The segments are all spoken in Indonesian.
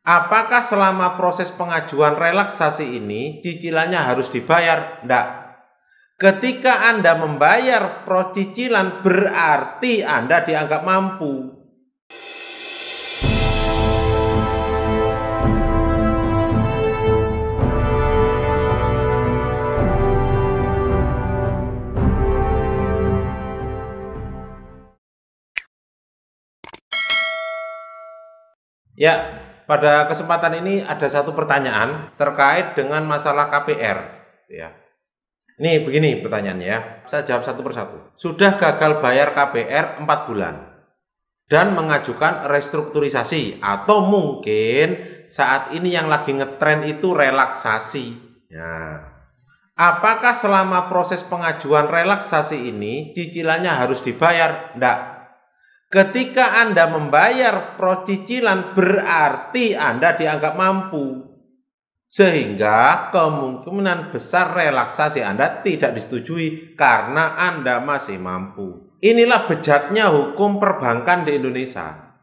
Apakah selama proses pengajuan relaksasi ini cicilannya harus dibayar? Enggak. Ketika Anda membayar cicilan berarti Anda dianggap mampu. Ya, pada kesempatan ini ada satu pertanyaan terkait dengan masalah KPR. Ya. Ini begini pertanyaannya ya, saya jawab satu persatu. Sudah gagal bayar KPR 4 bulan dan mengajukan restrukturisasi, atau mungkin saat ini yang lagi ngetren itu relaksasi. Ya. Apakah selama proses pengajuan relaksasi ini cicilannya harus dibayar? Enggak. Ketika Anda membayar cicilan berarti Anda dianggap mampu, sehingga kemungkinan besar relaksasi Anda tidak disetujui karena Anda masih mampu. Inilah bejatnya hukum perbankan di Indonesia.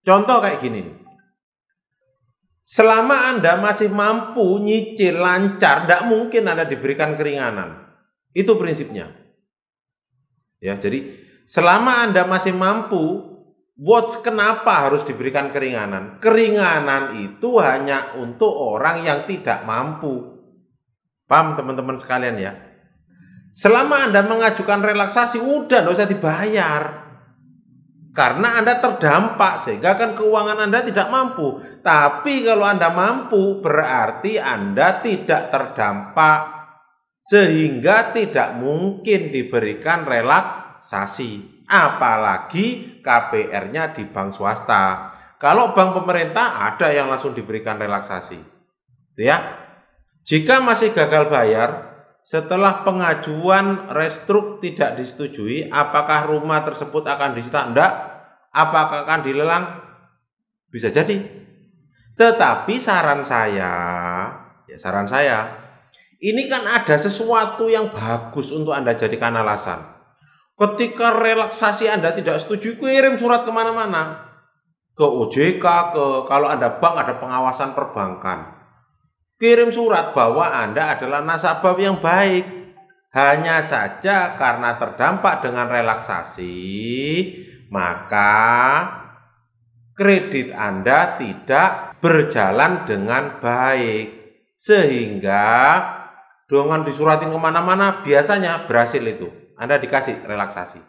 Contoh kayak gini, selama Anda masih mampu nyicil lancar, tidak mungkin Anda diberikan keringanan. Itu prinsipnya. Ya, jadi selama Anda masih mampu, kenapa harus diberikan keringanan? Keringanan itu hanya untuk orang yang tidak mampu. Paham teman-teman sekalian ya? Selama Anda mengajukan relaksasi, udah nggak usah dibayar. Karena Anda terdampak, sehingga kan keuangan Anda tidak mampu. Tapi kalau Anda mampu, berarti Anda tidak terdampak. Sehingga tidak mungkin diberikan relaksasi, apalagi KPR-nya di bank swasta. Kalau bank pemerintah ada yang langsung diberikan relaksasi. Ya. Jika masih gagal bayar setelah pengajuan restruk tidak disetujui, apakah rumah tersebut akan disita? Enggak. Apakah akan dilelang? Bisa jadi. Tetapi saran saya, ini kan ada sesuatu yang bagus untuk Anda jadikan alasan. Ketika relaksasi Anda tidak setuju, kirim surat kemana-mana. Ke OJK, kalau Anda bank ada pengawasan perbankan. Kirim surat bahwa Anda adalah nasabah yang baik. Hanya saja karena terdampak dengan relaksasi, maka kredit Anda tidak berjalan dengan baik. Sehingga dengan disuratin kemana-mana biasanya berhasil itu. Anda dikasih relaksasi.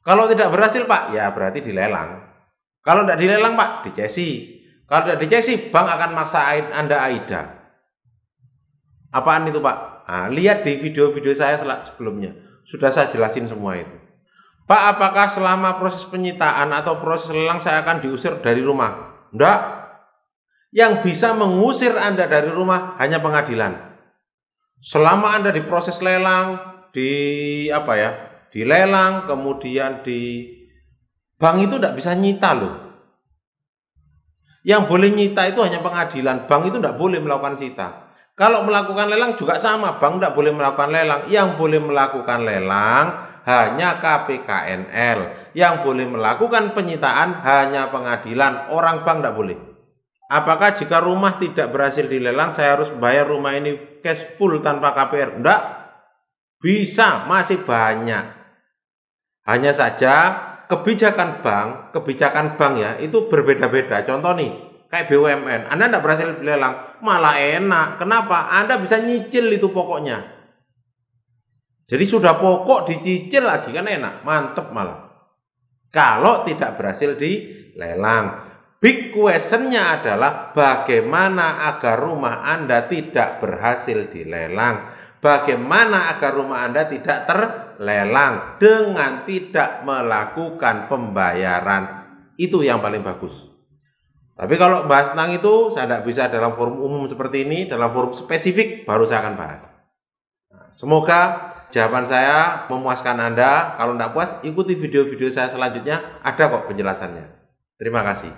Kalau tidak berhasil Pak, ya berarti dilelang. Kalau tidak dilelang Pak, dicesi. Kalau tidak dicesi, bank akan maksain Anda AIDA. Apaan itu Pak? Nah, lihat di video-video saya sebelumnya. Sudah saya jelasin semua itu. Pak, apakah selama proses penyitaan atau proses lelang saya akan diusir dari rumah? Enggak. Yang bisa mengusir Anda dari rumah hanya pengadilan. Selama Anda diproses lelang, dilelang, kemudian di bank itu tidak bisa nyita loh. Yang boleh nyita itu hanya pengadilan, bank itu tidak boleh melakukan sita. Kalau melakukan lelang juga sama, bank tidak boleh melakukan lelang. Yang boleh melakukan lelang hanya KPKNL. Yang boleh melakukan penyitaan hanya pengadilan, orang bank tidak boleh. Apakah jika rumah tidak berhasil dilelang, saya harus bayar rumah ini cash full tanpa KPR? Enggak. Bisa, masih banyak. Hanya saja kebijakan bank ya itu berbeda-beda. Contoh nih, kayak BUMN, Anda tidak berhasil dilelang, malah enak. Kenapa? Anda bisa nyicil itu pokoknya. Jadi sudah pokok dicicil lagi kan enak, mantep malah. Kalau tidak berhasil dilelang. Big question-nya adalah bagaimana agar rumah Anda tidak berhasil dilelang. Bagaimana agar rumah Anda tidak terlelang dengan tidak melakukan pembayaran. Itu yang paling bagus. Tapi kalau bahas tentang itu, saya tidak bisa dalam forum umum seperti ini, dalam forum spesifik baru saya akan bahas. Nah, semoga jawaban saya memuaskan Anda. Kalau tidak puas, ikuti video-video saya selanjutnya, ada kok penjelasannya. Terima kasih.